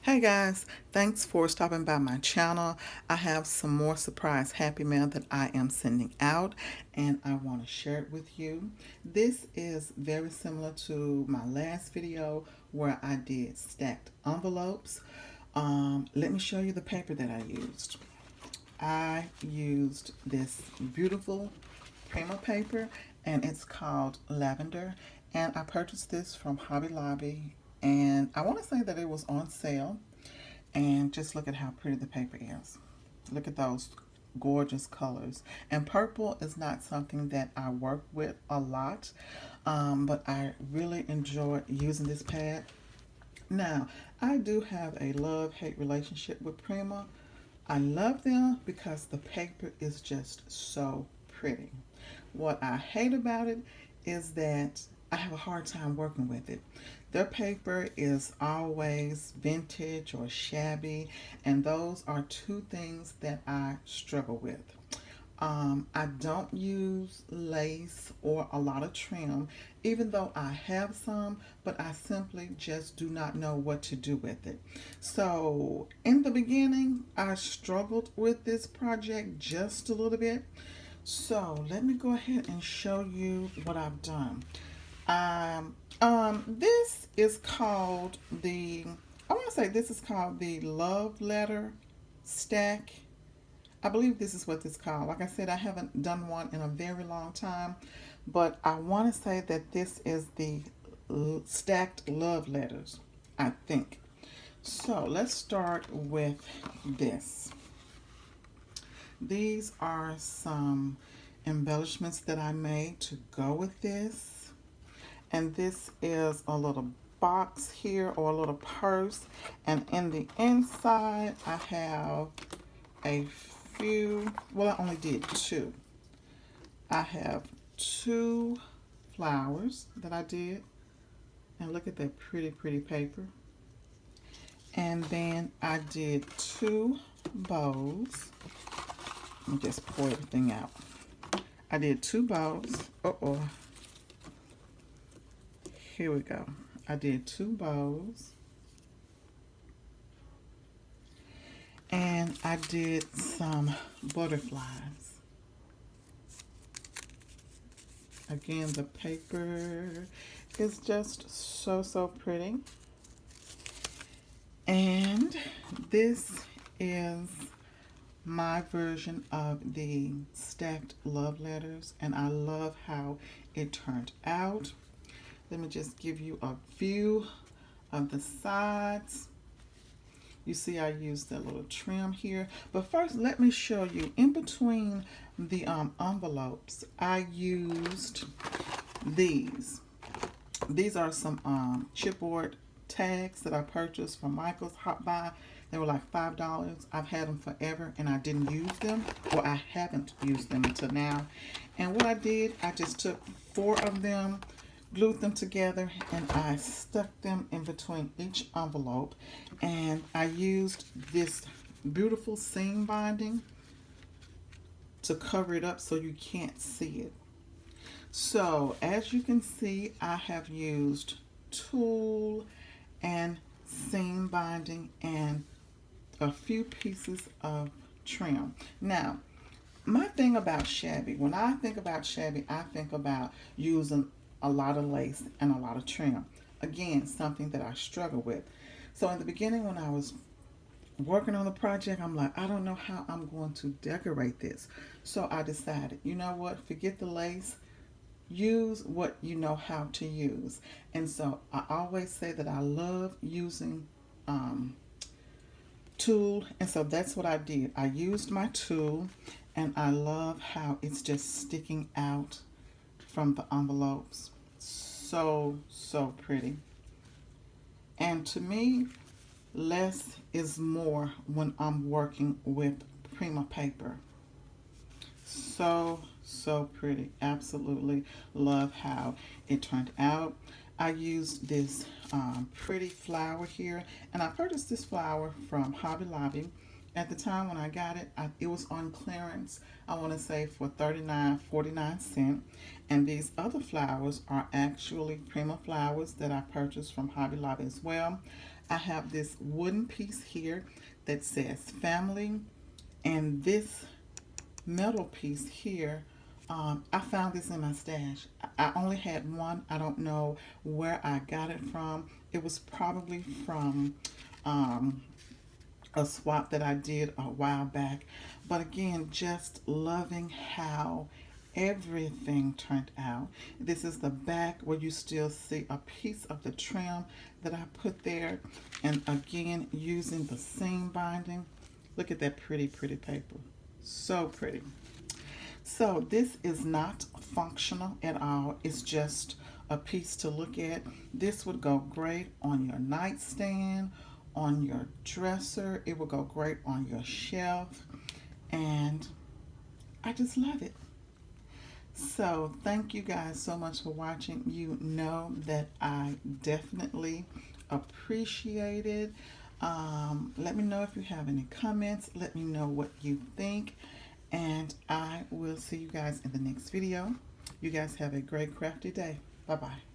Hey guys, thanks for stopping by my channel. I have some more surprise happy mail that I am sending out and I want to share it with you. This is very similar to my last video where I did stacked envelopes. Let me show you the paper that I used. I used this beautiful Prima paper and it's called Lavender, and I purchased this from Hobby Lobby and I want to say that it was on sale. And just look at how pretty the paper is. Look at those gorgeous colors. And purple is not something that I work with a lot, but I really enjoy using this pad. Now, I do have a love-hate relationship with Prima. I love them because the paper is just so pretty. What I hate about it is that I have a hard time working with it. Their paper is always vintage or shabby, and those are two things that I struggle with. I don't use lace or a lot of trim, even though I have some, but I simply just do not know what to do with it. So, in the beginning, I struggled with this project just a little bit. So, let me go ahead and show you what I've done. This is called I want to say this is called the Love Letter Stack. I believe this is what it's called. Like I said, I haven't done one in a very long time, but I want to say that this is the stacked love letters, I think. So let's start with this. These are some embellishments that I made to go with this. And this is a little box here or a little purse. And in the inside, I have a few, well, I only did two. I have two flowers that I did. And look at that pretty, pretty paper. And then I did two bows. Let me just pour everything out. I did two bows. Here we go. I did two bows. And I did some butterflies. Again, the paper is just so, so pretty. And this is my version of the stacked love letters, and I love how it turned out. Let me just give you a view of the sides. You see I used that little trim here. But first, let me show you in between the envelopes, I used these. These are some chipboard tags that I purchased from Michael's Hot Buy. They were like $5. I've had them forever and I didn't use them, or I haven't used them until now. And what I did, I just took four of them, glued them together, and I stuck them in between each envelope. And I used this beautiful seam binding to cover it up so you can't see it. So as you can see, I have used tulle and seam binding and a few pieces of trim. Now, my thing about shabby, when I think about shabby, I think about using a lot of lace and a lot of trim. Again, something that I struggle with. So in the beginning when I was working on the project, I'm like, I don't know how I'm going to decorate this. So I decided, you know what, forget the lace, use what you know how to use. And so I always say that I love using tulle, and so that's what I did. I used my tulle, and I love how it's just sticking out from the envelopes. So, so pretty. And to me, less is more when I'm working with Prima paper. So, so pretty. Absolutely love how it turned out. I used this pretty flower here, and I purchased this flower from Hobby Lobby. At the time when I got it, it was on clearance, I want to say for 39.49. And these other flowers are actually Prima flowers that I purchased from Hobby Lobby as well. I have this wooden piece here that says family, and this metal piece here, I found this in my stash. I only had one. I don't know where I got it from. It was probably from a swap that I did a while back. But again, just loving how everything turned out. This is the back where you still see a piece of the trim that I put there. And again, using the seam binding. Look at that pretty, pretty paper. So pretty. So this is not functional at all. It's just a piece to look at. This would go great on your nightstand, on your dresser. It would go great on your shelf. And I just love it. So thank you guys so much for watching. You know that I definitely appreciate it. Let me know if you have any comments. Let me know what you think. And I will see you guys in the next video. You guys have a great crafty day. Bye-bye.